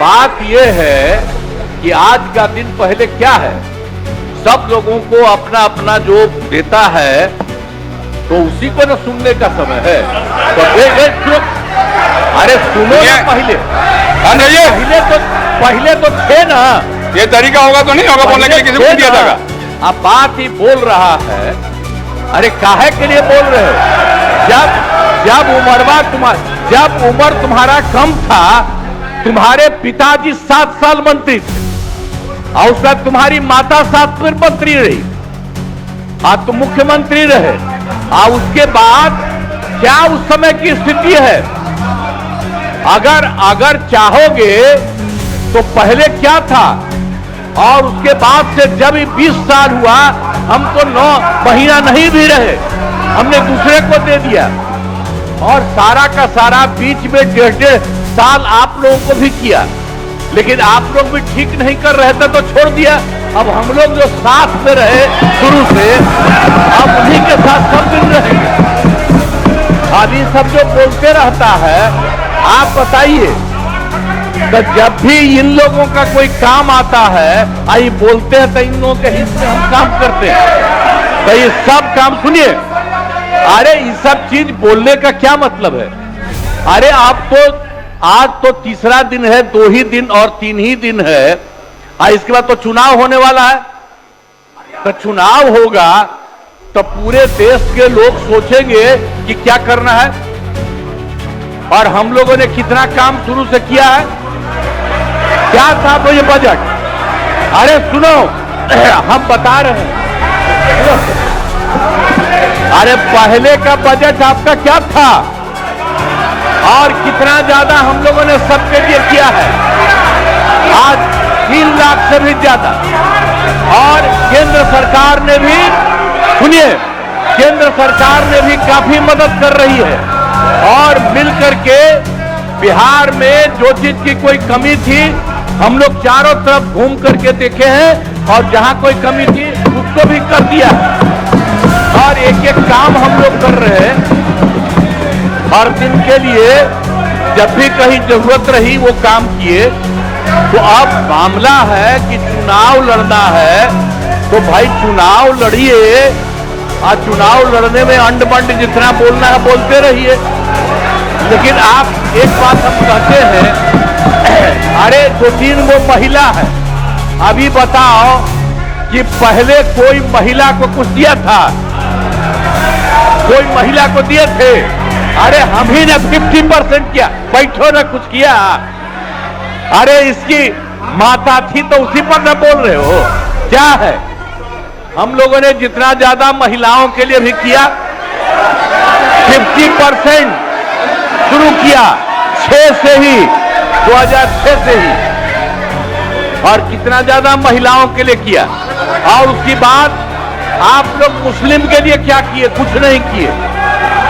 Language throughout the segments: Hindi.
बात यह है कि आज का दिन पहले क्या है, सब लोगों को अपना अपना जो देता है तो उसी को न सुनने का समय है। तो अरे सुनो ना पहले, पहले तो थे ना। ये तरीका होगा तो नहीं होगा बोलने के लिए, किसी को दिया जाएगा। अब बात ही बोल रहा है। अरे काहे के लिए बोल रहे हो? जब उम्र तुम्हारा कम था, तुम्हारे पिताजी 7 साल मंत्री थे और उसका तुम्हारी माता 7 साल मंत्री रही, आज तुम मुख्यमंत्री रहे। और उसके बाद क्या उस समय की स्थिति है? अगर चाहोगे तो पहले क्या था और उसके बाद से जब 20 साल हुआ, हम तो 9 महीना नहीं भी रहे, हमने दूसरे को दे दिया। और सारा का सारा बीच में 1.5 साल आप लोगों को भी किया, लेकिन आप लोग भी ठीक नहीं कर रहे थे तो छोड़ दिया। अब हम लोग जो साथ में रहे शुरू से, अब उन्हीं के साथ सब दिन रहेंगे। अब ये सब जो बोलते रहता है, आप बताइए, तो जब भी इन लोगों का कोई काम आता है, आई बोलते हैं तो इन लोगों के हित में हम काम करते हैं। तो ये सब काम सुनिए, अरे ये सब चीज बोलने का क्या मतलब है? अरे आप तो आज तो तीसरा दिन है, 2 ही दिन और 3 ही दिन है, इसके बाद तो चुनाव होने वाला है। तो चुनाव होगा तो पूरे देश के लोग सोचेंगे कि क्या करना है, और हम लोगों ने कितना काम शुरू से किया है। क्या था वो ये बजट? अरे सुनो, हम बता रहे हैं, अरे पहले का बजट आपका क्या था और कितना ज्यादा हम लोगों ने सबके लिए किया है। आज 3 लाख से भी ज्यादा, और केंद्र सरकार ने भी, सुनिए, केंद्र सरकार ने भी काफी मदद कर रही है। और मिलकर के बिहार में जो चीज की कोई कमी थी, हम लोग चारों तरफ घूम करके देखे हैं, और जहां कोई कमी थी उसको भी कर दिया। और एक एक काम हम लोग कर रहे हैं हर दिन के लिए। जब भी कहीं जरूरत रही वो काम किए। तो अब मामला है कि चुनाव लड़ना है, तो भाई चुनाव लड़िए, और चुनाव लड़ने में अंड बंड जितना बोलना है बोलते रहिए। लेकिन आप एक बात हम कहते हैं, अरे 2-3 वो महिला है, अभी बताओ कि पहले कोई महिला को कुछ दिया था? कोई महिला को दिए थे? अरे हम ही ने 50% किया, बैठो ना कुछ किया। अरे इसकी माता थी तो उसी पर ना बोल रहे हो? क्या है, हम लोगों ने जितना ज्यादा महिलाओं के लिए भी किया, 50% शुरू किया 6 से ही, 2006 से ही, और कितना ज्यादा महिलाओं के लिए किया। और उसके बाद आप लोग मुस्लिम के लिए क्या किए? कुछ नहीं किए,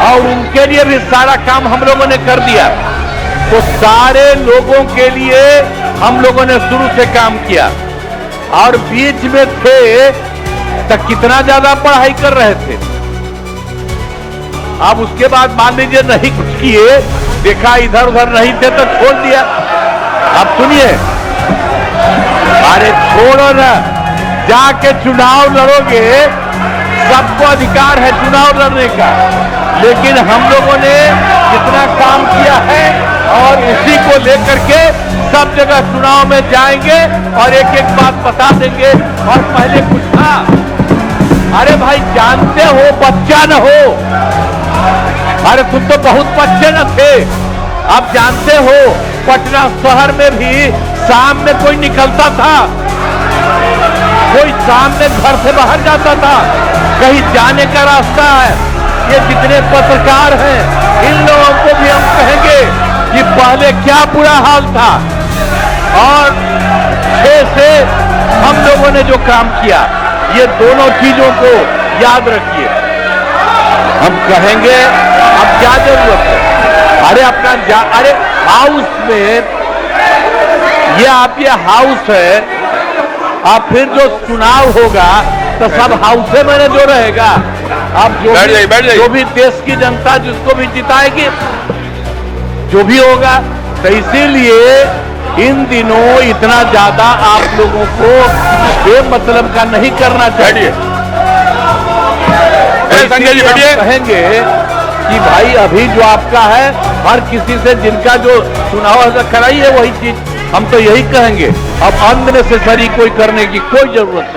और उनके लिए भी सारा काम हम लोगों ने कर दिया। तो सारे लोगों के लिए हम लोगों ने शुरू से काम किया। और बीच में थे तो कितना ज्यादा पढ़ाई कर रहे थे। अब उसके बाद मान लीजिए नहीं कुछ किए, देखा इधर उधर नहीं थे तो छोड़ दिया। अब सुनिए, अरे छोड़ो ना, जाके चुनाव लड़ोगे, सबको अधिकार है चुनाव लड़ने का। लेकिन हम लोगों ने जितना काम किया है, और उसी को लेकर के सब जगह चुनाव में जाएंगे और एक एक बात बता देंगे। और पहले कुछ था, अरे भाई जानते हो, बच्चा न हो, अरे तुम तो बहुत बच्चे न थे। अब जानते हो, पटना शहर में भी शाम में कोई निकलता था, कोई शाम में घर से बाहर जाता था, कहीं जाने का रास्ता है। ये जितने पत्रकार हैं, इन लोगों को भी हम कहेंगे कि पहले क्या बुरा हाल था, और 6 से हम लोगों ने जो काम किया, ये दोनों चीजों को याद रखिए। हम कहेंगे अब क्या जरूरत है? अरे अपना अरे हाउस में, ये हाउस है, अब फिर जो चुनाव होगा तो सब हाउस में जो रहेगा। अब जो भी देश की जनता जिसको भी जिताएगी, जो भी होगा, तो इसीलिए इन दिनों इतना ज्यादा आप लोगों को बेमतलब का नहीं करना चाहिए। संजय जी हम बैठिए। कहेंगे कि भाई अभी जो आपका है, हर किसी से जिनका जो चुनाव कराई है वही चीज हम तो यही कहेंगे। अब अननेसेसरी कोई करने की कोई जरूरत नहीं।